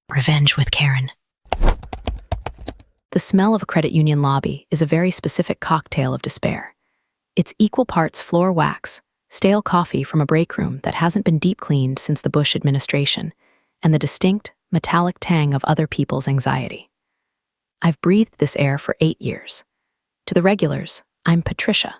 Revenge with Karen. The smell of a credit union lobby is a very specific cocktail of despair. It's equal parts floor wax, stale coffee from a break room that hasn't been deep cleaned since the Bush administration, and the distinct, metallic tang of other people's anxiety. I've breathed this air for 8 years. To the regulars, I'm Patricia,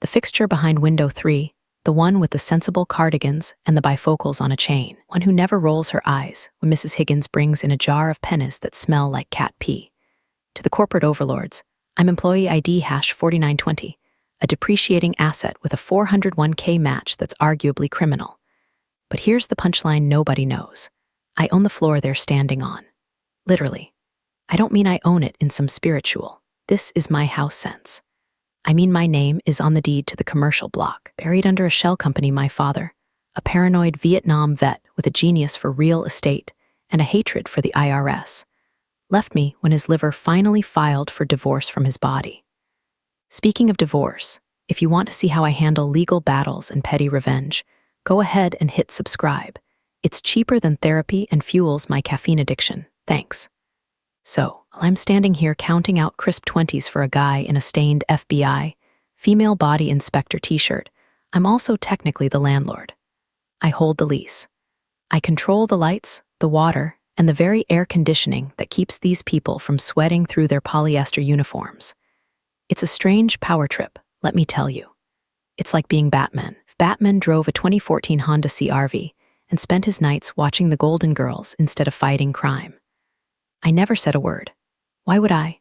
the fixture behind window 3, the one with the sensible cardigans and the bifocals on a chain, one who never rolls her eyes when Mrs. Higgins brings in a jar of pennies that smell like cat pee. To the corporate overlords, I'm employee ID #4920, a depreciating asset with a 401k match that's arguably criminal. But here's the punchline nobody knows. I own the floor they're standing on. Literally. I don't mean I own it in some spiritual, this is my house sense. I mean my name is on the deed to the commercial block, buried under a shell company my father, a paranoid Vietnam vet with a genius for real estate and a hatred for the IRS, left me when his liver finally filed for divorce from his body. Speaking of divorce, if you want to see how I handle legal battles and petty revenge, go ahead and hit subscribe. It's cheaper than therapy and fuels my caffeine addiction. Thanks. So, while I'm standing here counting out crisp 20s for a guy in a stained FBI, female body inspector t-shirt, I'm also technically the landlord. I hold the lease. I control the lights, the water, and the very air conditioning that keeps these people from sweating through their polyester uniforms. It's a strange power trip, let me tell you. It's like being Batman. If Batman drove a 2014 Honda CR-V and spent his nights watching the Golden Girls instead of fighting crime. I never said a word. Why would I?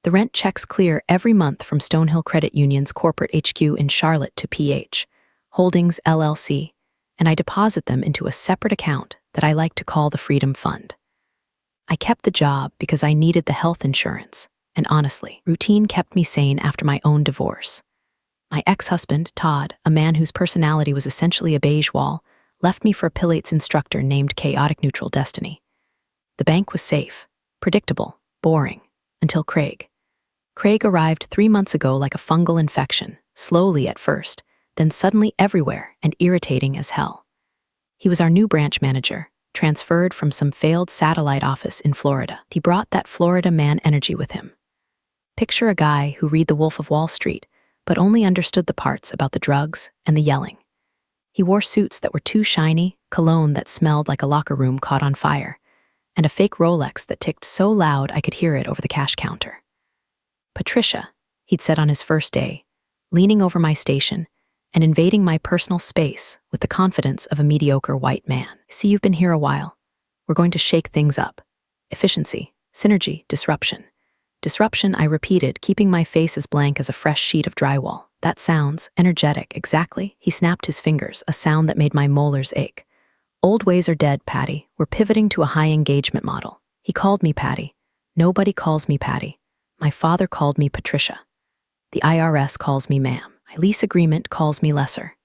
The rent checks clear every month from Stonehill Credit Union's corporate HQ in Charlotte to PH, Holdings LLC, and I deposit them into a separate account that I like to call the Freedom Fund. I kept the job because I needed the health insurance, and honestly, routine kept me sane after my own divorce. My ex-husband, Todd, a man whose personality was essentially a beige wall, left me for a Pilates instructor named Chaotic Neutral Destiny. The bank was safe. Predictable, boring, until Craig. Craig arrived 3 months ago like a fungal infection, slowly at first, then suddenly everywhere and irritating as hell. He was our new branch manager, transferred from some failed satellite office in Florida. He brought that Florida man energy with him. Picture a guy who read The Wolf of Wall Street, but only understood the parts about the drugs and the yelling. He wore suits that were too shiny, cologne that smelled like a locker room caught on fire, and a fake Rolex that ticked so loud I could hear it over the cash counter. Patricia, he'd said on his first day, leaning over my station and invading my personal space with the confidence of a mediocre white man. See, you've been here a while. We're going to shake things up. Efficiency, synergy, disruption. Disruption, I repeated, keeping my face as blank as a fresh sheet of drywall. That sounds energetic, exactly. He snapped his fingers, a sound that made my molars ache. Old ways are dead, Patty. We're pivoting to a high engagement model. He called me Patty. Nobody calls me Patty. My father called me Patricia. The IRS calls me ma'am. My lease agreement calls me lesser.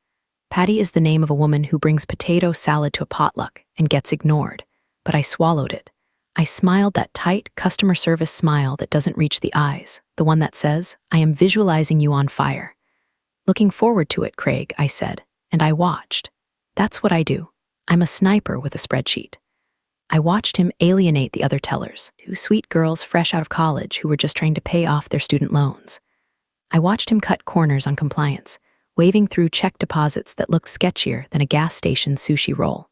Patty is the name of a woman who brings potato salad to a potluck and gets ignored, but I swallowed it. I smiled that tight customer service smile that doesn't reach the eyes, the one that says, I am visualizing you on fire. Looking forward to it, Craig, I said, and I watched. That's what I do. I'm a sniper with a spreadsheet. I watched him alienate the other tellers, 2 sweet girls fresh out of college who were just trying to pay off their student loans. I watched him cut corners on compliance, waving through check deposits that looked sketchier than a gas station sushi roll.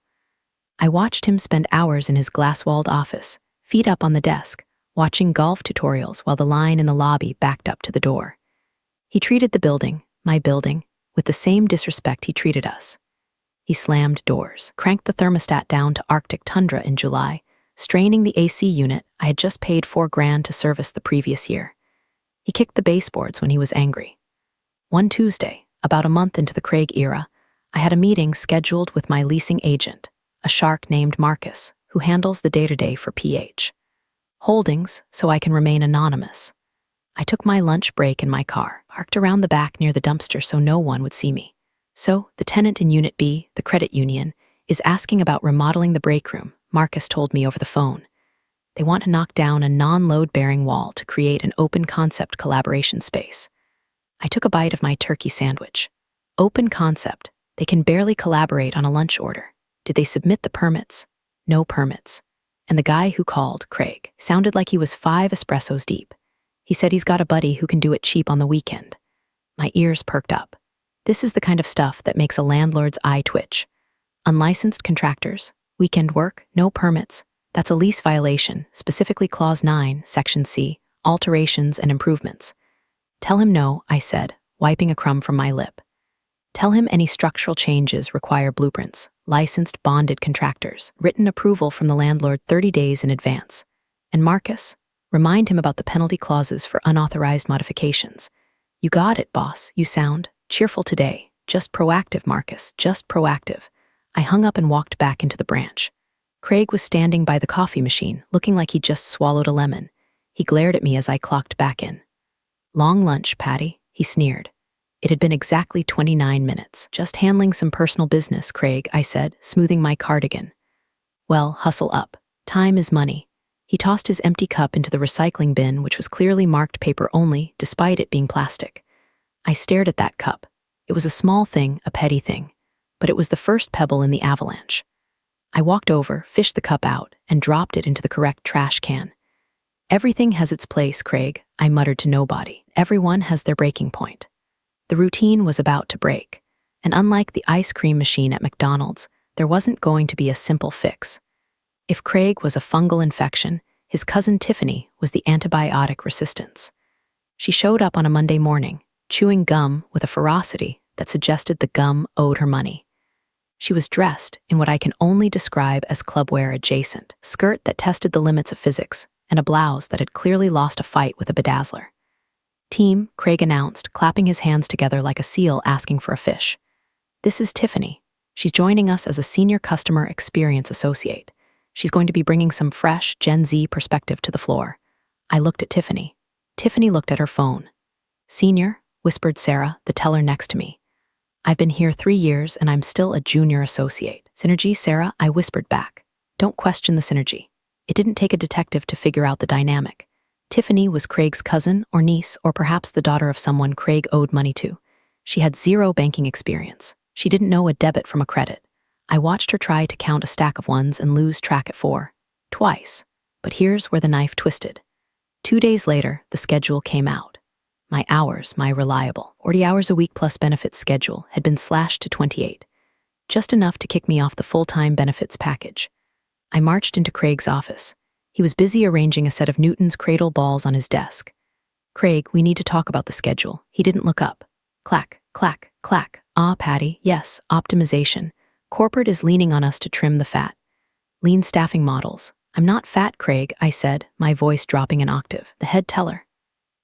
I watched him spend hours in his glass-walled office, feet up on the desk, watching golf tutorials while the line in the lobby backed up to the door. He treated the building, my building, with the same disrespect he treated us. He slammed doors, cranked the thermostat down to Arctic tundra in July, straining the AC unit I had just paid $4,000 to service the previous year. He kicked the baseboards when he was angry. One Tuesday, about a month into the Craig era, I had a meeting scheduled with my leasing agent, a shark named Marcus, who handles the day-to-day for PH. Holdings, so I can remain anonymous. I took my lunch break in my car, parked around the back near the dumpster so no one would see me. So, the tenant in Unit B, the credit union, is asking about remodeling the break room, Marcus told me over the phone. They want to knock down a non-load-bearing wall to create an open-concept collaboration space. I took a bite of my turkey sandwich. Open concept. They can barely collaborate on a lunch order. Did they submit the permits? No permits. And the guy who called, Craig, sounded like he was 5 espressos deep. He said he's got a buddy who can do it cheap on the weekend. My ears perked up. This is the kind of stuff that makes a landlord's eye twitch. Unlicensed contractors, weekend work, no permits. That's a lease violation, specifically Clause 9, Section C, alterations and improvements. Tell him no, I said, wiping a crumb from my lip. Tell him any structural changes require blueprints, licensed bonded contractors, written approval from the landlord 30 days in advance. And Marcus, remind him about the penalty clauses for unauthorized modifications. You got it, boss. You sound cheerful today. Just proactive, Marcus, just proactive. I hung up and walked back into the branch. Craig was standing by the coffee machine, looking like he'd just swallowed a lemon. He glared at me as I clocked back in. Long lunch, Patty, he sneered. It had been exactly 29 minutes. Just handling some personal business, Craig, I said, smoothing my cardigan. Well, hustle up. Time is money. He tossed his empty cup into the recycling bin, which was clearly marked paper only, despite it being plastic. I stared at that cup. It was a small thing, a petty thing, but it was the first pebble in the avalanche. I walked over, fished the cup out, and dropped it into the correct trash can. Everything has its place, Craig, I muttered to nobody. Everyone has their breaking point. The routine was about to break, and unlike the ice cream machine at McDonald's, there wasn't going to be a simple fix. If Craig was a fungal infection, his cousin Tiffany was the antibiotic resistance. She showed up on a Monday morning, chewing gum with a ferocity that suggested the gum owed her money. She was dressed in what I can only describe as clubwear adjacent, skirt that tested the limits of physics, and a blouse that had clearly lost a fight with a bedazzler. Team, Craig announced, clapping his hands together like a seal asking for a fish. This is Tiffany. She's joining us as a senior customer experience associate. She's going to be bringing some fresh Gen Z perspective to the floor. I looked at Tiffany. Tiffany looked at her phone. Senior, whispered Sarah, the teller next to me. I've been here 3 years and I'm still a junior associate. Synergy, Sarah, I whispered back. Don't question the synergy. It didn't take a detective to figure out the dynamic. Tiffany was Craig's cousin or niece or perhaps the daughter of someone Craig owed money to. She had zero banking experience. She didn't know a debit from a credit. I watched her try to count a stack of ones and lose track at 4. Twice. But here's where the knife twisted. 2 days later, the schedule came out. My hours, my reliable 40 hours a week plus benefits schedule, had been slashed to 28. Just enough to kick me off the full-time benefits package. I marched into Craig's office. He was busy arranging a set of Newton's cradle balls on his desk. Craig, we need to talk about the schedule. He didn't look up. Clack, clack, clack. Ah, Patty, yes, optimization. Corporate is leaning on us to trim the fat. Lean staffing models. I'm not fat, Craig, I said, my voice dropping an octave. The head teller.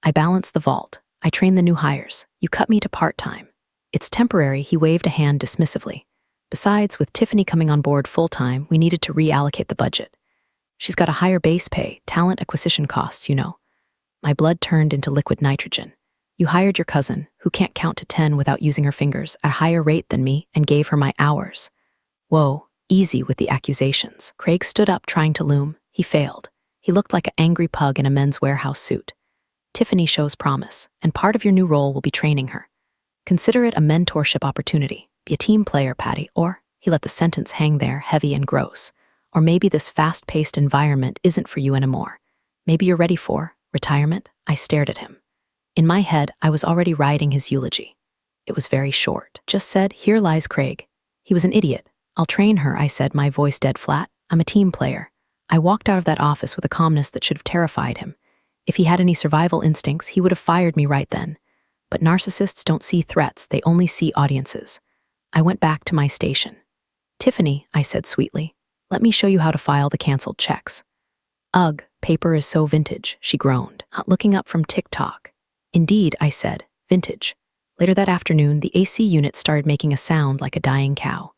I balance the vault. I train the new hires. You cut me to part-time. It's temporary, he waved a hand dismissively. Besides, with Tiffany coming on board full-time, we needed to reallocate the budget. She's got a higher base pay, talent acquisition costs, you know. My blood turned into liquid nitrogen. You hired your cousin, who can't count to 10 without using her fingers, at a higher rate than me, and gave her my hours. Whoa, easy with the accusations. Craig stood up trying to loom. He failed. He looked like an angry pug in a Men's Warehouse suit. Tiffany shows promise, and part of your new role will be training her. Consider it a mentorship opportunity. Be a team player, Patty, or, he let the sentence hang there, heavy and gross. Or maybe this fast-paced environment isn't for you anymore. Maybe you're ready for retirement. I stared at him. In my head, I was already writing his eulogy. It was very short. Just said, here lies Craig. He was an idiot. I'll train her, I said, my voice dead flat. I'm a team player. I walked out of that office with a calmness that should have terrified him. If he had any survival instincts, he would have fired me right then. But narcissists don't see threats, they only see audiences. I went back to my station. Tiffany, I said sweetly, let me show you how to file the canceled checks. Ugh, paper is so vintage, she groaned, not looking up from TikTok. Indeed, I said, vintage. Later that afternoon, the AC unit started making a sound like a dying cow.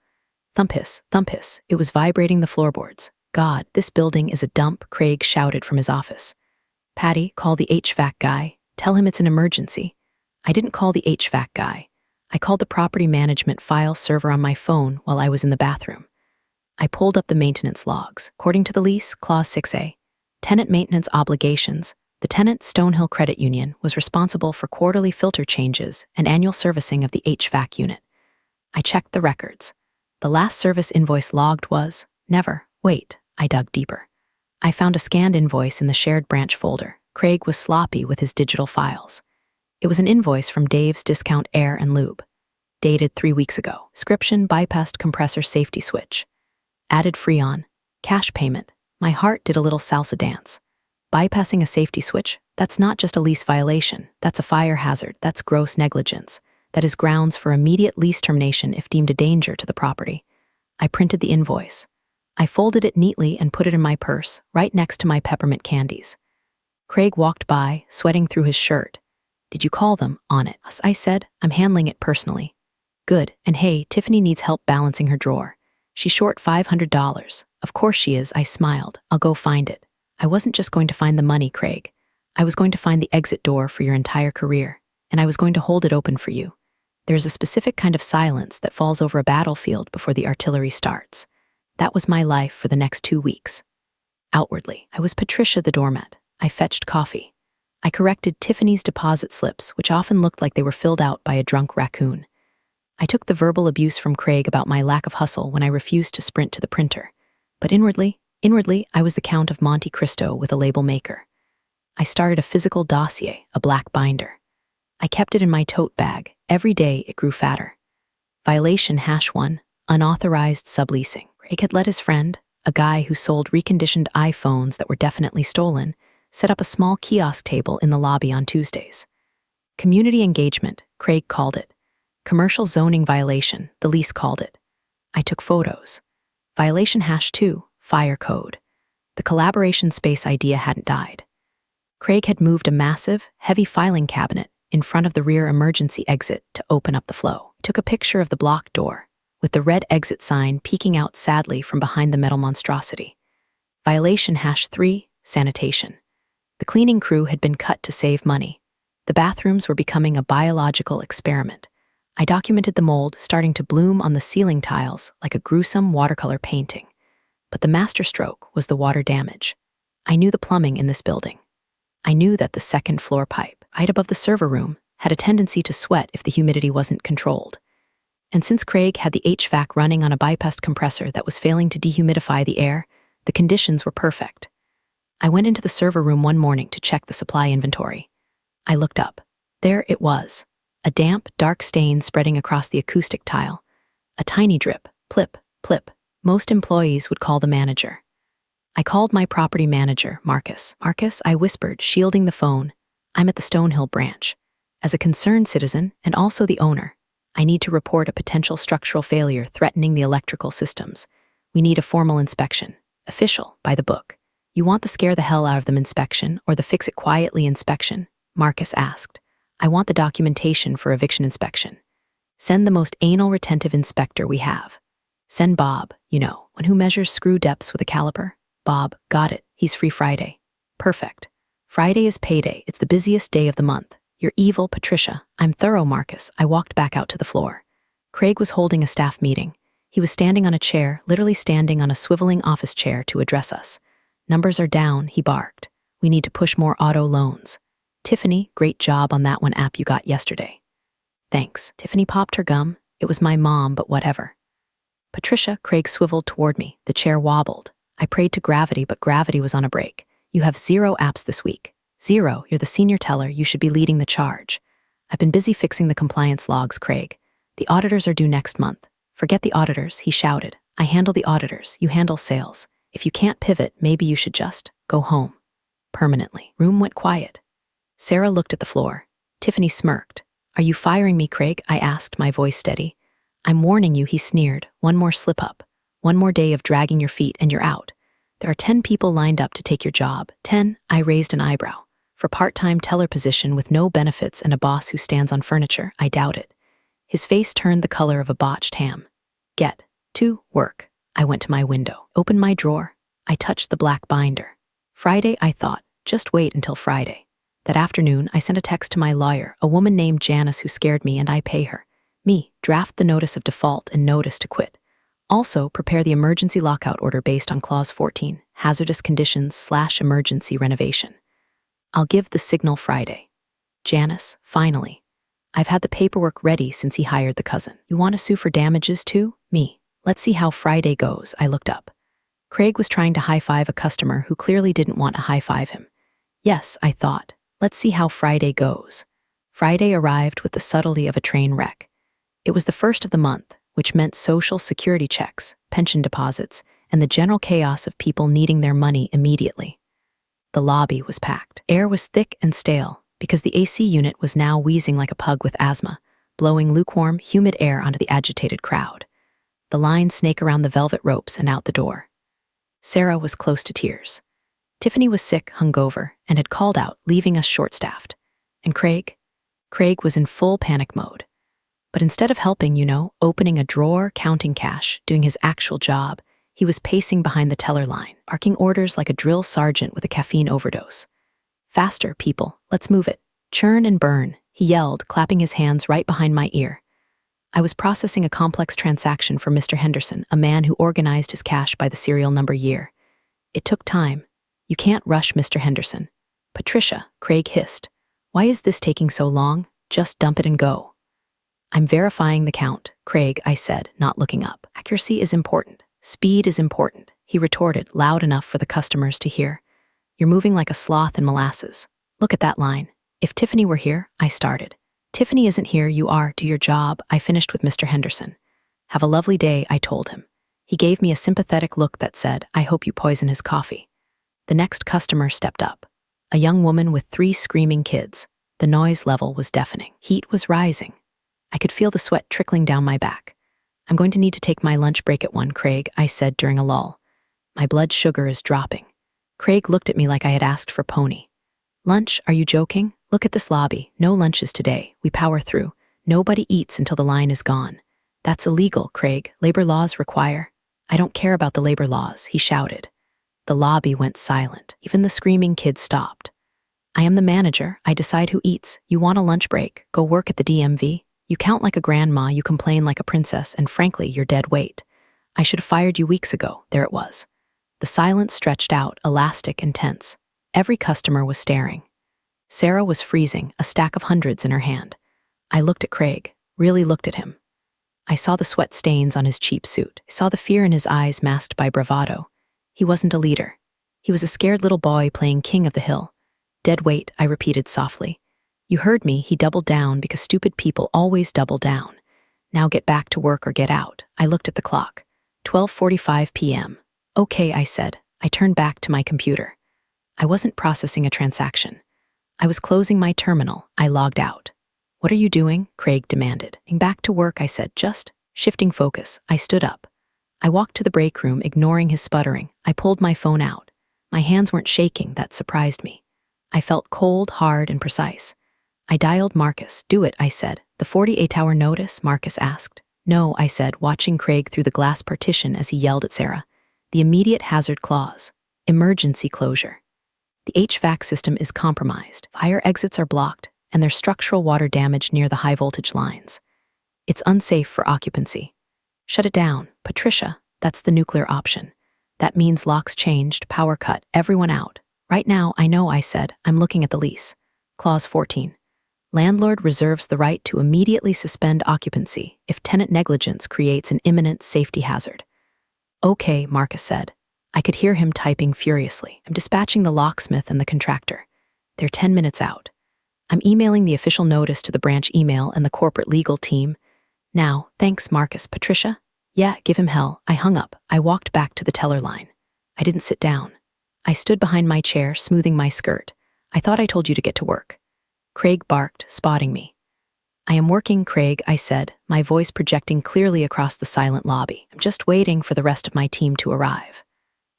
Thump hiss, it was vibrating the floorboards. God, this building is a dump, Craig shouted from his office. Patty, call the HVAC guy. Tell him it's an emergency. I didn't call the HVAC guy. I called the property management file server on my phone while I was in the bathroom. I pulled up the maintenance logs. According to the lease, Clause 6A, tenant maintenance obligations, the tenant, Stonehill Credit Union, was responsible for quarterly filter changes and annual servicing of the HVAC unit. I checked the records. The last service invoice logged was, never. Wait, I dug deeper. I found a scanned invoice in the shared branch folder. Craig was sloppy with his digital files. It was an invoice from Dave's Discount Air and Lube, dated 3 weeks ago. Description: bypassed compressor safety switch. Added Freon. Cash payment. My heart did a little salsa dance. Bypassing a safety switch? That's not just a lease violation. That's a fire hazard. That's gross negligence. That is grounds for immediate lease termination if deemed a danger to the property. I printed the invoice. I folded it neatly and put it in my purse, right next to my peppermint candies. Craig walked by, sweating through his shirt. Did you call them? On it. I said, I'm handling it personally. Good. And hey, Tiffany needs help balancing her drawer. She's short $500. Of course she is, I smiled. I'll go find it. I wasn't just going to find the money, Craig. I was going to find the exit door for your entire career, and I was going to hold it open for you. There's a specific kind of silence that falls over a battlefield before the artillery starts. That was my life for the next 2 weeks. Outwardly, I was Patricia the doormat. I fetched coffee. I corrected Tiffany's deposit slips, which often looked like they were filled out by a drunk raccoon. I took the verbal abuse from Craig about my lack of hustle when I refused to sprint to the printer. But inwardly, I was the Count of Monte Cristo with a label maker. I started a physical dossier, a black binder. I kept it in my tote bag. Every day it grew fatter. Violation #1, unauthorized subleasing. Craig had let his friend, a guy who sold reconditioned iPhones that were definitely stolen, set up a small kiosk table in the lobby on Tuesdays. Community engagement, Craig called it. Commercial zoning violation, the lease called it. I took photos. Violation #2, fire code. The collaboration space idea hadn't died. Craig had moved a massive, heavy filing cabinet in front of the rear emergency exit to open up the flow. He took a picture of the blocked door, with the red exit sign peeking out sadly from behind the metal monstrosity. Violation #3, sanitation. The cleaning crew had been cut to save money. The bathrooms were becoming a biological experiment. I documented the mold starting to bloom on the ceiling tiles like a gruesome watercolor painting. But the masterstroke was the water damage. I knew the plumbing in this building. I knew that the second floor pipe, right above the server room, had a tendency to sweat if the humidity wasn't controlled. And since Craig had the HVAC running on a bypassed compressor that was failing to dehumidify the air, the conditions were perfect. I went into the server room one morning to check the supply inventory. I looked up. There it was. A damp, dark stain spreading across the acoustic tile. A tiny drip, plip, plip. Most employees would call the manager. I called my property manager, Marcus. Marcus, I whispered, shielding the phone. I'm at the Stonehill branch. As a concerned citizen, and also the owner, I need to report a potential structural failure threatening the electrical systems. We need a formal inspection. Official, by the book. You want the scare the hell out of them inspection or the fix it quietly inspection? Marcus asked. I want the documentation for eviction inspection. Send the most anal retentive inspector we have. Send Bob, one who measures screw depths with a caliper. Bob, got it. He's free Friday. Perfect. Friday is payday. It's the busiest day of the month. You're evil, Patricia. I'm thorough, Marcus. I walked back out to the floor. Craig was holding a staff meeting. He was standing on a chair, literally standing on a swiveling office chair to address us. Numbers are down, he barked. We need to push more auto loans. Tiffany, great job on that one app you got yesterday. Thanks. Tiffany popped her gum. It was my mom, but whatever. Patricia, Craig swiveled toward me. The chair wobbled. I prayed to gravity, but gravity was on a break. You have 0 apps this week. 0. You're the senior teller. You should be leading the charge. I've been busy fixing the compliance logs, Craig. The auditors are due next month. Forget the auditors, he shouted. I handle the auditors. You handle sales. If you can't pivot, maybe you should just go home. Permanently. Room went quiet. Sarah looked at the floor. Tiffany smirked. Are you firing me, Craig? I asked, my voice steady. I'm warning you, he sneered. One more slip-up. One more day of dragging your feet and you're out. There are 10 people lined up to take your job. 10, I raised an eyebrow. For part-time teller position with no benefits and a boss who stands on furniture, I doubt it. His face turned the color of a botched ham. Get to work. I went to my window, opened my drawer. I touched the black binder. Friday, I thought. Just wait until Friday. That afternoon, I sent a text to my lawyer, a woman named Janice who scared me, and I pay her. Me, draft the notice of default and notice to quit. Also, prepare the emergency lockout order based on Clause 14, hazardous conditions/emergency renovation. I'll give the signal Friday. Janice, finally. I've had the paperwork ready since he hired the cousin. You want to sue for damages too? Me. Let's see how Friday goes. I looked up. Craig was trying to high-five a customer who clearly didn't want to high-five him. Yes, I thought. Let's see how Friday goes. Friday arrived with the subtlety of a train wreck. It was the first of the month, which meant social security checks, pension deposits, and the general chaos of people needing their money immediately. The lobby was packed. Air was thick and stale, because the AC unit was now wheezing like a pug with asthma, blowing lukewarm, humid air onto the agitated crowd. The lines snake around the velvet ropes and out the door. Sarah was close to tears. Tiffany was sick, hungover, and had called out, leaving us short-staffed. And Craig? Craig was in full panic mode. But instead of helping, opening a drawer, counting cash, doing his actual job, he was pacing behind the teller line, barking orders like a drill sergeant with a caffeine overdose. Faster, people, let's move it. Churn and burn, he yelled, clapping his hands right behind my ear. I was processing a complex transaction for Mr. Henderson, a man who organized his cash by the serial number year. It took time. You can't rush Mr. Henderson. Patricia, Craig hissed. Why is this taking so long? Just dump it and go. I'm verifying the count, Craig, I said, not looking up. Accuracy is important. Speed is important, he retorted, loud enough for the customers to hear. You're moving like a sloth in molasses. Look at that line. If Tiffany were here, I started. Tiffany isn't here, you are, do your job, I finished with Mr. Henderson. Have a lovely day, I told him. He gave me a sympathetic look that said, I hope you poison his coffee. The next customer stepped up. A young woman with 3 screaming kids. The noise level was deafening. Heat was rising. I could feel the sweat trickling down my back. I'm going to need to take my lunch break at 1, Craig, I said during a lull. My blood sugar is dropping. Craig looked at me like I had asked for pony. Lunch? Are you joking? Look at this lobby. No lunches today. We power through. Nobody eats until the line is gone. That's illegal, Craig. Labor laws require. I don't care about the labor laws, he shouted. The lobby went silent. Even the screaming kids stopped. I am the manager. I decide who eats. You want a lunch break? Go work at the DMV. You count like a grandma, you complain like a princess, and frankly, you're dead weight. I should have fired you weeks ago. There it was. The silence stretched out, elastic and tense. Every customer was staring. Sarah was freezing, a stack of hundreds in her hand. I looked at Craig, really looked at him. I saw the sweat stains on his cheap suit. I saw the fear in his eyes masked by bravado. He wasn't a leader. He was a scared little boy playing king of the hill. Dead weight, I repeated softly. You heard me, he doubled down because stupid people always double down. Now get back to work or get out. I looked at the clock. 12:45 p.m. Okay, I said. I turned back to my computer. I wasn't processing a transaction. I was closing my terminal. I logged out. What are you doing? Craig demanded. Back to work, I said, just shifting focus. I stood up. I walked to the break room, ignoring his sputtering. I pulled my phone out. My hands weren't shaking, that surprised me. I felt cold, hard, and precise. I dialed Marcus. Do it, I said. The 48-hour notice? Marcus asked. No, I said, watching Craig through the glass partition as he yelled at Sarah. The immediate hazard clause. Emergency closure. The HVAC system is compromised. Fire exits are blocked, and there's structural water damage near the high-voltage lines. It's unsafe for occupancy. Shut it down. Patricia, that's the nuclear option. That means locks changed, power cut, everyone out. Right now, I know, I said. I'm looking at the lease. Clause 14. Landlord reserves the right to immediately suspend occupancy if tenant negligence creates an imminent safety hazard. Okay, Marcus said. I could hear him typing furiously. I'm dispatching the locksmith and the contractor. They're 10 minutes out. I'm emailing the official notice to the branch email and the corporate legal team. Now, thanks, Marcus. Patricia? Yeah, give him hell. I hung up. I walked back to the teller line. I didn't sit down. I stood behind my chair, smoothing my skirt. I thought I told you to get to work. Craig barked, spotting me. I am working, Craig, I said, my voice projecting clearly across the silent lobby. I'm just waiting for the rest of my team to arrive.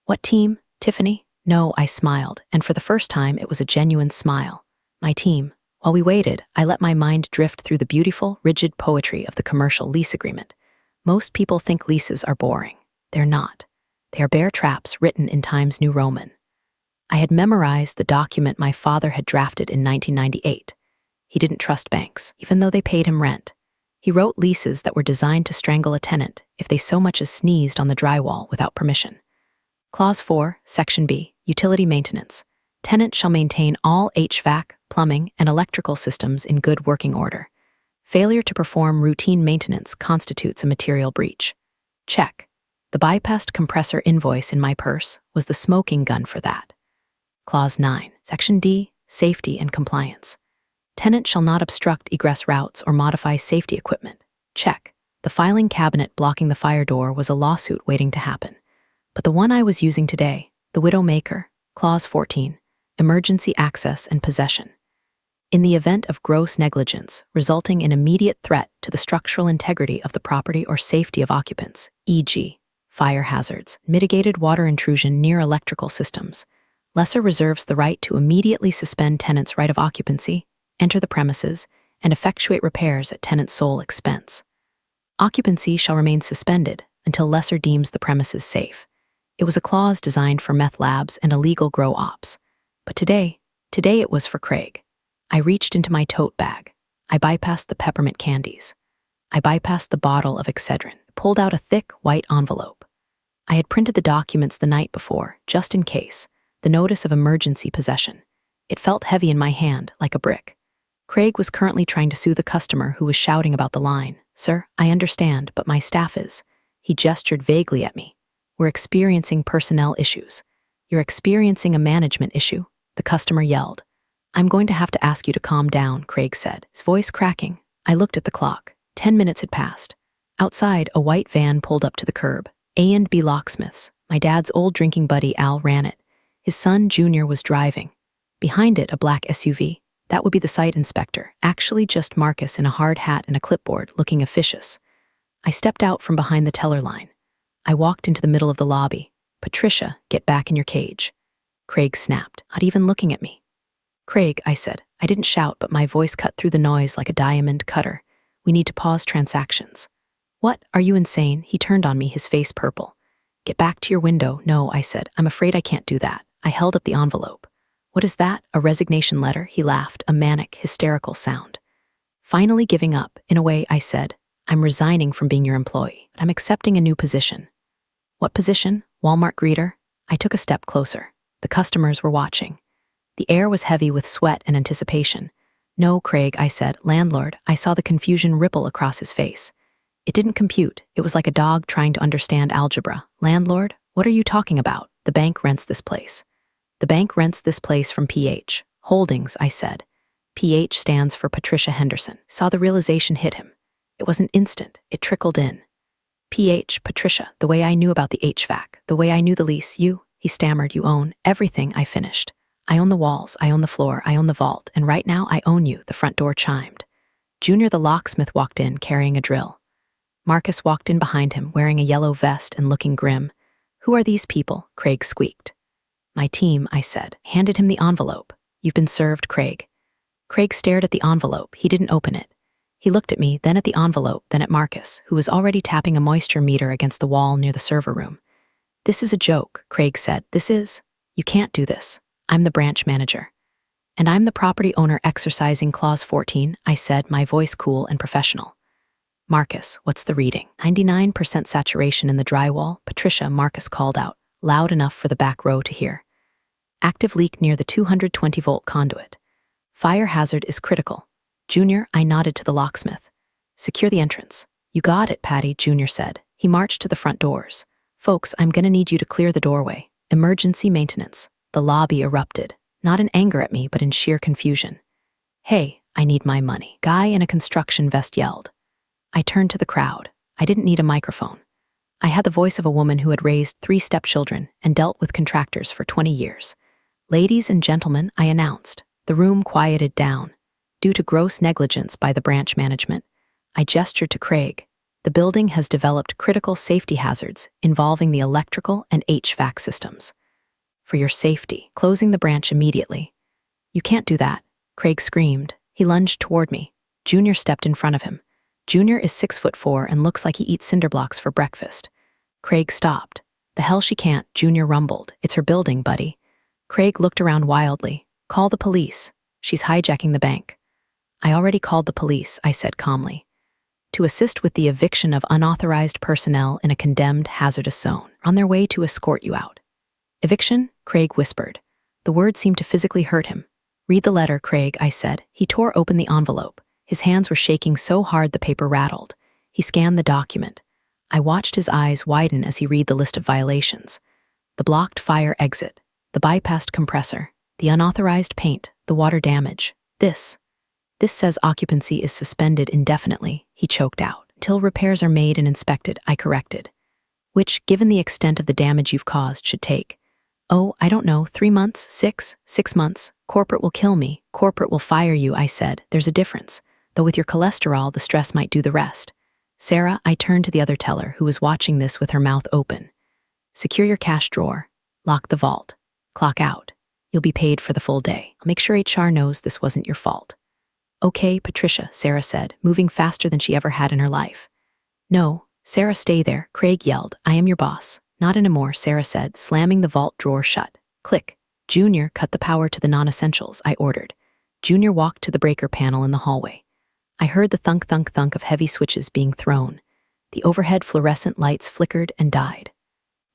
What team? Tiffany? No, I smiled, and for the first time it was a genuine smile. My team. While we waited, I let my mind drift through the beautiful, rigid poetry of the commercial lease agreement. Most people think leases are boring. They're not. They are bear traps written in Times New Roman. I had memorized the document my father had drafted in 1998. He didn't trust banks, even though they paid him rent. He wrote leases that were designed to strangle a tenant if they so much as sneezed on the drywall without permission. Clause 4, Section B, Utility Maintenance. Tenant shall maintain all HVAC, plumbing, and electrical systems in good working order. Failure to perform routine maintenance constitutes a material breach. Check. The bypassed compressor invoice in my purse was the smoking gun for that. Clause 9, Section D, Safety and Compliance. Tenant shall not obstruct egress routes or modify safety equipment. Check. The filing cabinet blocking the fire door was a lawsuit waiting to happen. But the one I was using today, the widow maker, Clause 14, Emergency access and possession. In the event of gross negligence resulting in immediate threat to the structural integrity of the property or safety of occupants, e.g., fire hazards, mitigated water intrusion near electrical systems, lessor reserves the right to immediately suspend tenant's right of occupancy, enter the premises, and effectuate repairs at tenant's sole expense. Occupancy shall remain suspended until lessor deems the premises safe. It was a clause designed for meth labs and illegal grow ops. But today it was for Craig. I reached into my tote bag. I bypassed the peppermint candies. I bypassed the bottle of Excedrin, pulled out a thick, white envelope. I had printed the documents the night before, just in case, the notice of emergency possession. It felt heavy in my hand, like a brick. Craig was currently trying to soothe a customer who was shouting about the line. "Sir, I understand, but my staff is." He gestured vaguely at me. "We're experiencing personnel issues." "You're experiencing a management issue," the customer yelled. "I'm going to have to ask you to calm down," Craig said, his voice cracking. I looked at the clock. 10 minutes had passed. Outside, a white van pulled up to the curb. A&B Locksmiths. My dad's old drinking buddy Al ran it. His son, Junior, was driving. Behind it, a black SUV. That would be the site inspector, actually just Marcus in a hard hat and a clipboard, looking officious. I stepped out from behind the teller line. I walked into the middle of the lobby. "Patricia, get back in your cage." Craig snapped, not even looking at me. "Craig," I said. I didn't shout, but my voice cut through the noise like a diamond cutter. "We need to pause transactions." "What? Are you insane?" He turned on me, his face purple. "Get back to your window." "No," I said. "I'm afraid I can't do that." I held up the envelope. "What is that? A resignation letter?" He laughed, a manic, hysterical sound. Finally giving up, in a way, I said, "I'm resigning from being your employee. I'm accepting a new position." "What position?" "Walmart greeter." I took a step closer. The customers were watching. The air was heavy with sweat and anticipation. "No, Craig," I said. "Landlord." I saw the confusion ripple across his face. It didn't compute. It was like a dog trying to understand algebra. "Landlord? What are you talking about?" "The bank rents this place." "The bank rents this place from PH Holdings," I said. PH stands for Patricia Henderson. Saw the realization hit him. It wasn't instant. It trickled in. PH, Patricia, the way I knew about the HVAC, the way I knew the lease. "You," he stammered, "you own everything." I finished. "I own the walls, I own the floor, I own the vault, and right now I own you." The front door chimed. Junior the locksmith walked in, carrying a drill. Marcus walked in behind him, wearing a yellow vest and looking grim. "Who are these people?" Craig squeaked. "My team," I said. Handed him the envelope. "You've been served, Craig." Craig stared at the envelope. He didn't open it. He looked at me, then at the envelope, then at Marcus, who was already tapping a moisture meter against the wall near the server room. "This is a joke," Craig said. "This is. You can't do this. I'm the branch manager. And I'm the property owner exercising Clause 14, I said, my voice cool and professional. "Marcus, what's the reading?" 99% saturation in the drywall." "Patricia," Marcus called out, loud enough for the back row to hear. "Active leak near the 220-volt conduit. Fire hazard is critical." "Junior," I nodded to the locksmith. "Secure the entrance." "You got it, Patty," Junior said. He marched to the front doors. "Folks, I'm gonna need you to clear the doorway. Emergency maintenance." The lobby erupted, not in anger at me, but in sheer confusion. "Hey, I need my money," guy in a construction vest yelled. I turned to the crowd. I didn't need a microphone. I had the voice of a woman who had raised 3 stepchildren and dealt with contractors for 20 years. "Ladies and gentlemen," I announced. The room quieted down. Due to gross negligence by the branch management, I gestured to Craig. "The building has developed critical safety hazards involving the electrical and HVAC systems. For your safety, closing the branch immediately." "You can't do that," Craig screamed. He lunged toward me. Junior stepped in front of him. Junior is 6'4" and looks like he eats cinder blocks for breakfast. Craig stopped. "The hell she can't," Junior rumbled. "It's her building, buddy." Craig looked around wildly. "Call the police. She's hijacking the bank." "I already called the police," I said calmly. "To assist with the eviction of unauthorized personnel in a condemned hazardous zone, on their way to escort you out." "Eviction?" Craig whispered. The word seemed to physically hurt him. "Read the letter, Craig," I said. He tore open the envelope. His hands were shaking so hard the paper rattled. He scanned the document. I watched his eyes widen as he read the list of violations. The blocked fire exit, the bypassed compressor, the unauthorized paint, the water damage. This says occupancy is suspended indefinitely, he choked out. Until repairs are made and inspected, I corrected. Which, given the extent of the damage you've caused, should take. Oh, I don't know, 3 months, 6 months. Corporate will kill me, corporate will fire you, I said. There's a difference. Though with your cholesterol, the stress might do the rest. Sarah, I turned to the other teller, who was watching this with her mouth open. Secure your cash drawer. Lock the vault. Clock out. You'll be paid for the full day. I'll make sure HR knows this wasn't your fault. Okay, Patricia, Sarah said, moving faster than she ever had in her life. No, Sarah, stay there, Craig yelled. I am your boss. Not anymore, Sarah said, slamming the vault drawer shut. Click. Junior, cut the power to the non-essentials, I ordered. Junior walked to the breaker panel in the hallway. I heard the thunk, thunk, thunk of heavy switches being thrown. The overhead fluorescent lights flickered and died.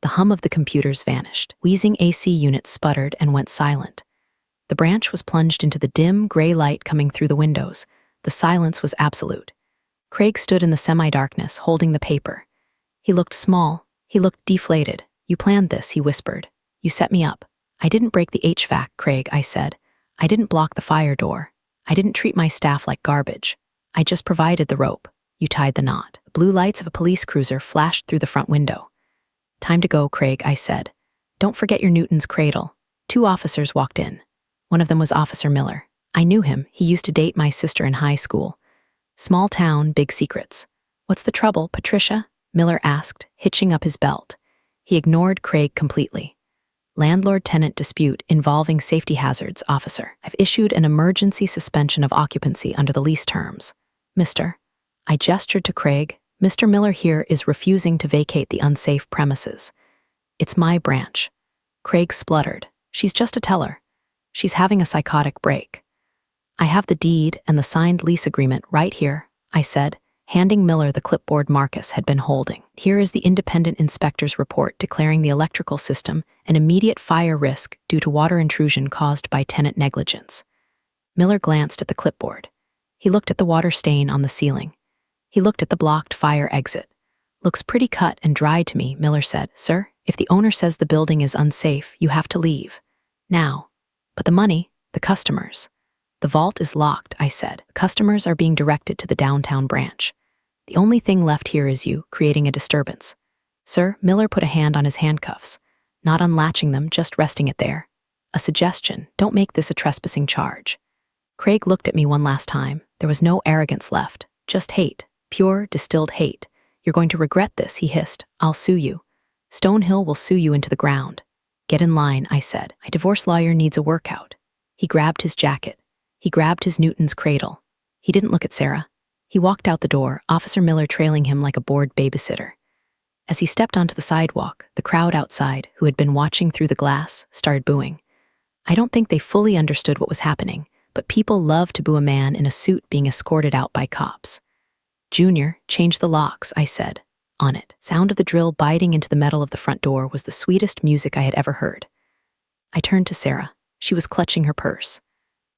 The hum of the computers vanished. Wheezing AC units sputtered and went silent. The branch was plunged into the dim, gray light coming through the windows. The silence was absolute. Craig stood in the semi-darkness, holding the paper. He looked small. He looked deflated. You planned this, he whispered. You set me up. I didn't break the HVAC, Craig, I said. I didn't block the fire door. I didn't treat my staff like garbage. I just provided the rope. You tied the knot. The blue lights of a police cruiser flashed through the front window. Time to go, Craig, I said. Don't forget your Newton's cradle. 2 officers walked in. One of them was Officer Miller. I knew him. He used to date my sister in high school. Small town, big secrets. What's the trouble, Patricia? Miller asked, hitching up his belt. He ignored Craig completely. Landlord-tenant dispute involving safety hazards, officer. I've issued an emergency suspension of occupancy under the lease terms. Mr. I gestured to Craig. Mr. Miller here is refusing to vacate the unsafe premises. It's my branch. Craig spluttered. She's just a teller. She's having a psychotic break. I have the deed and the signed lease agreement right here, I said, handing Miller the clipboard Marcus had been holding. Here is the independent inspector's report declaring the electrical system an immediate fire risk due to water intrusion caused by tenant negligence. Miller glanced at the clipboard. He looked at the water stain on the ceiling. He looked at the blocked fire exit. Looks pretty cut and dry to me, Miller said. Sir, if the owner says the building is unsafe, you have to leave. Now. But the money, the customers. The vault is locked, I said. Customers are being directed to the downtown branch. The only thing left here is you, creating a disturbance. Sir, Miller put a hand on his handcuffs, not unlatching them, just resting it there. A suggestion, don't make this a trespassing charge. Craig looked at me one last time. There was no arrogance left, just hate, pure, distilled hate. You're going to regret this, he hissed. I'll sue you. Stonehill will sue you into the ground. Get in line, I said. A divorce lawyer needs a workout. He grabbed his jacket. He grabbed his Newton's cradle. He didn't look at Sarah. He walked out the door, Officer Miller trailing him like a bored babysitter. As he stepped onto the sidewalk, the crowd outside, who had been watching through the glass, started booing. I don't think they fully understood what was happening, but people love to boo a man in a suit being escorted out by cops. Junior, change the locks, I said. On it. Sound of the drill biting into the metal of the front door was the sweetest music I had ever heard. I turned to Sarah. She was clutching her purse.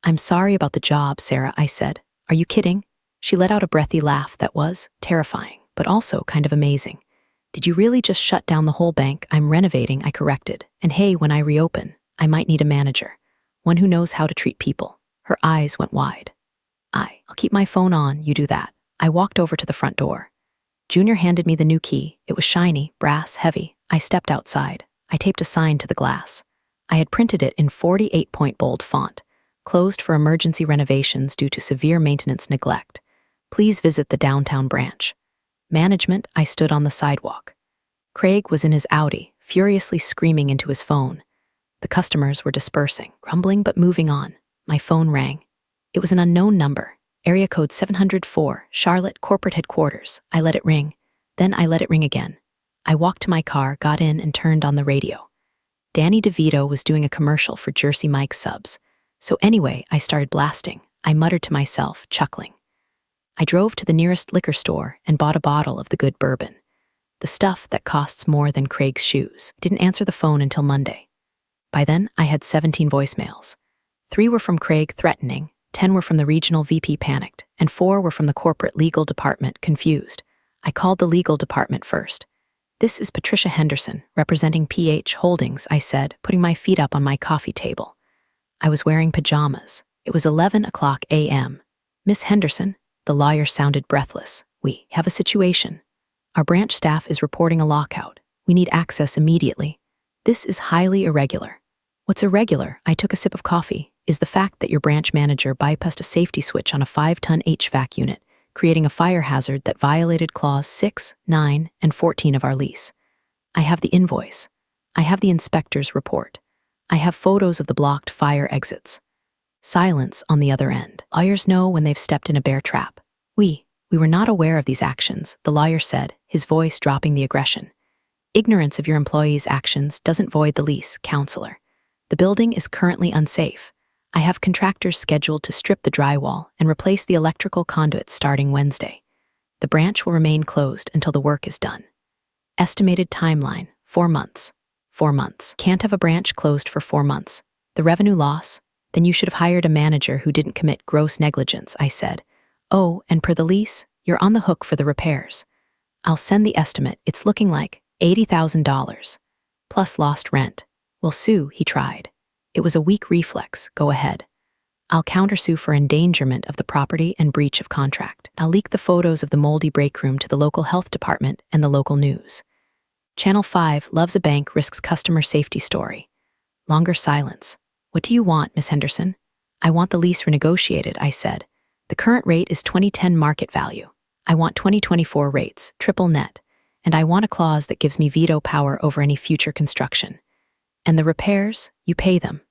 I'm sorry about the job, Sarah, I said. Are you kidding? She let out a breathy laugh that was terrifying, but also kind of amazing. Did you really just shut down the whole bank? I'm renovating, I corrected. And hey, when I reopen, I might need a manager. One who knows how to treat people. Her eyes went wide. I'll keep my phone on, you do that. I walked over to the front door. Junior handed me the new key. It was shiny, brass, heavy. I stepped outside. I taped a sign to the glass. I had printed it in 48-point bold font. Closed for emergency renovations due to severe maintenance neglect. Please visit the downtown branch. Management, I stood on the sidewalk. Craig was in his Audi, furiously screaming into his phone. The customers were dispersing, grumbling but moving on. My phone rang. It was an unknown number. Area code 704, Charlotte, corporate headquarters. I let it ring. Then I let it ring again. I walked to my car, got in, and turned on the radio. Danny DeVito was doing a commercial for Jersey Mike subs. So anyway, I started blasting. I muttered to myself, chuckling. I drove to the nearest liquor store and bought a bottle of the good bourbon. The stuff that costs more than Craig's shoes. Didn't answer the phone until Monday. By then, I had 17 voicemails. 3 were from Craig threatening, 10 were from the regional VP panicked, and 4 were from the corporate legal department confused. I called the legal department first. "This is Patricia Henderson, representing PH Holdings," I said, putting my feet up on my coffee table. I was wearing pajamas. It was 11 o'clock a.m. "Miss Henderson," the lawyer sounded breathless. "We have a situation. Our branch staff is reporting a lockout. We need access immediately. This is highly irregular." "What's irregular?" I took a sip of coffee. "Is the fact that your branch manager bypassed a safety switch on a 5-ton HVAC unit, creating a fire hazard that violated Clause 6, 9, and 14 of our lease. I have the invoice. I have the inspector's report. I have photos of the blocked fire exits." Silence on the other end. Lawyers know when they've stepped in a bear trap. We were not aware of these actions," the lawyer said, his voice dropping the aggression. "Ignorance of your employees' actions doesn't void the lease, counselor. The building is currently unsafe. I have contractors scheduled to strip the drywall and replace the electrical conduits starting Wednesday. The branch will remain closed until the work is done. Estimated timeline, 4 months. 4 months. Can't have a branch closed for 4 months. The revenue loss? Then you should have hired a manager who didn't commit gross negligence," I said. "Oh, and per the lease, you're on the hook for the repairs. I'll send the estimate. It's looking like $80,000. Plus lost rent. We'll sue," he tried. It was a weak reflex. "Go ahead. I'll countersue for endangerment of the property and breach of contract. I'll leak the photos of the moldy break room to the local health department and the local news. Channel 5 loves a bank risks customer safety story." Longer silence. "What do you want, Miss Henderson?" "I want the lease renegotiated," I said. "The current rate is 2010 market value. I want 2024 rates, triple net, and I want a clause that gives me veto power over any future construction. And the repairs, you pay them.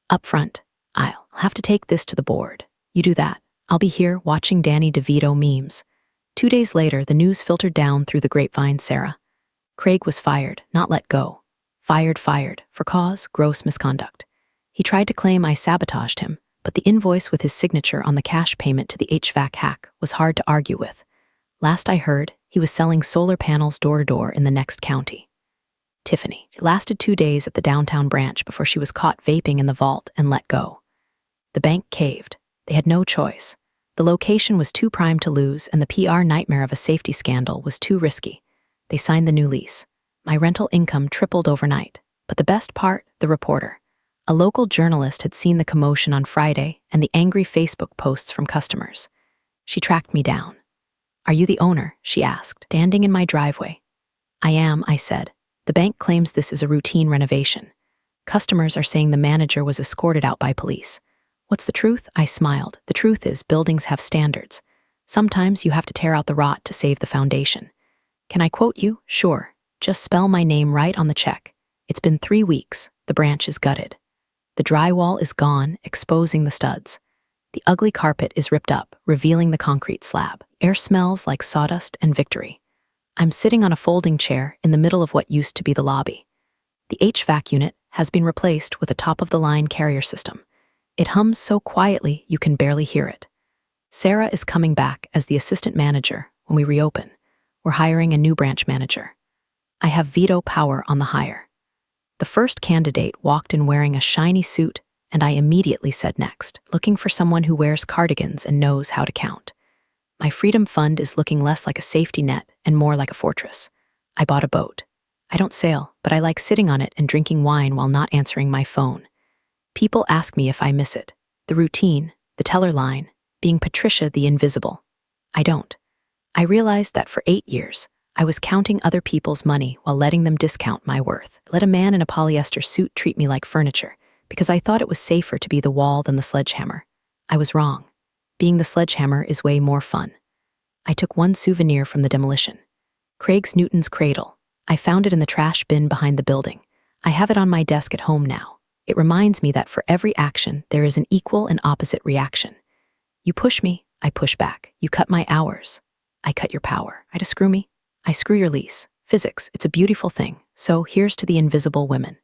Up front. I'll have to take this to the board. You do that. I'll be here watching Danny DeVito memes." 2 days later, the news filtered down through the grapevine, Sarah. Craig was fired, not let go. Fired. For cause, gross misconduct. He tried to claim I sabotaged him, but the invoice with his signature on the cash payment to the HVAC hack was hard to argue with. Last I heard, he was selling solar panels door to door in the next county. Tiffany. It lasted 2 days at the downtown branch before she was caught vaping in the vault and let go. The bank caved. They had no choice. The location was too prime to lose, and the PR nightmare of a safety scandal was too risky. They signed the new lease. My rental income tripled overnight. But the best part, the reporter. A local journalist had seen the commotion on Friday and the angry Facebook posts from customers. She tracked me down. "Are you the owner?" she asked, standing in my driveway. "I am," I said. "The bank claims this is a routine renovation. Customers are saying the manager was escorted out by police." "What's the truth?" I smiled. "The truth is buildings have standards. Sometimes you have to tear out the rot to save the foundation. Can I quote you?" "Sure. Just spell my name right on the check. It's been 3 weeks. The branch is gutted. The drywall is gone, exposing the studs. The ugly carpet is ripped up, revealing the concrete slab. Air smells like sawdust and victory. I'm sitting on a folding chair in the middle of what used to be the lobby. The HVAC unit has been replaced with a top-of-the-line carrier system. It hums so quietly you can barely hear it. Sarah is coming back as the assistant manager when we reopen. We're hiring a new branch manager. I have veto power on the hire." The first candidate walked in wearing a shiny suit, and I immediately said next, "Looking for someone who wears cardigans and knows how to count. My freedom fund is looking less like a safety net and more like a fortress. I bought a boat. I don't sail, but I like sitting on it and drinking wine while not answering my phone. People ask me if I miss it. The routine, the teller line, being Patricia the invisible. I don't. I realized that for 8 years, I was counting other people's money while letting them discount my worth. Let a man in a polyester suit treat me like furniture, because I thought it was safer to be the wall than the sledgehammer. I was wrong. Being the sledgehammer is way more fun. I took one souvenir from the demolition. Craig's Newton's cradle. I found it in the trash bin behind the building. I have it on my desk at home now. It reminds me that for every action, there is an equal and opposite reaction. You push me, I push back. You cut my hours, I cut your power. I to screw me, I screw your lease. Physics, it's a beautiful thing. So here's to the invisible women.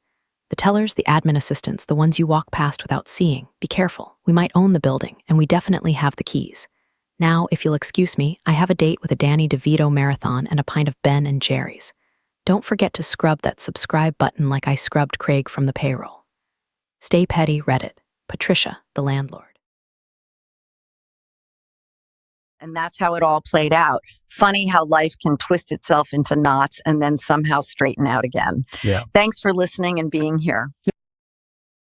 The tellers, the admin assistants, the ones you walk past without seeing. Be careful. We might own the building, and we definitely have the keys. Now, if you'll excuse me, I have a date with a Danny DeVito marathon and a pint of Ben and Jerry's. Don't forget to scrub that subscribe button like I scrubbed Craig from the payroll. Stay petty, Reddit. Patricia, the landlord. And that's how it all played out. Funny how life can twist itself into knots and then somehow straighten out again. Yeah. Thanks for listening and being here.